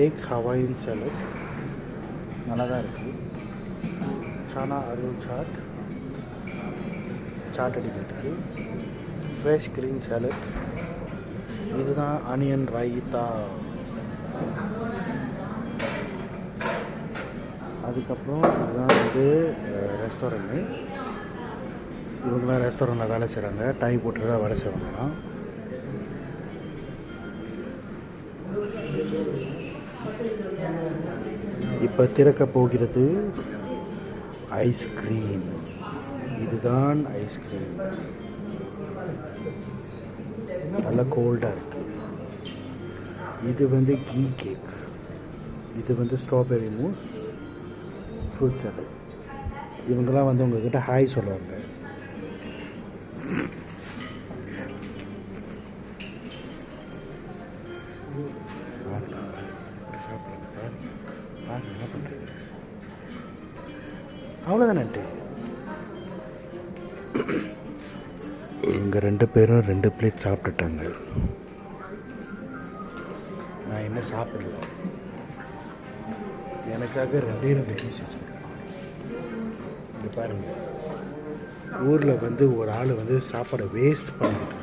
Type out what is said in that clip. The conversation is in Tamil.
எக் ஹவாயின் சாலட் நல்லா தான் இருக்குது. சனா அருள் சாட் அடிக்கிறதுக்கு. Fresh green salad. இதுதான் ஆனியன் ரைத்தா. அதுக்கப்புறம் இதுதான் வந்து ரெஸ்டாரண்ட்டு. இவங்களாம் ரெஸ்டாரண்ட்டில் வேலை செய்கிறாங்க. டை போட்டு தான் வேலை செய்வாங்களாம். இப்போ திறக்க போகிறது ஐஸ்கிரீம். இதுதான் ஐஸ்கிரீம். நல்லா கோல்டாக இருக்குது. இது வந்து கீ கேக். இது வந்து ஸ்ட்ராபெரி மூஸ், ஃப்ரூட் சாலட். இவங்கெல்லாம் வந்து உங்கள்கிட்ட ஹாய் சொல்லுவாங்க. அவ்வளோதானே. இவங்க 2 பேரும் 2 பிளேட் சாப்பிட்டுட்டாங்க. நான் என்ன சாப்பிடல. எனக்காக 2 பீஸ் வச்சுருக்கேன். இது பாருங்கள், ஊரில் வந்து ஒரு ஆள் வந்து சாப்பாடை வேஸ்ட் பண்ணிக்கிட்டு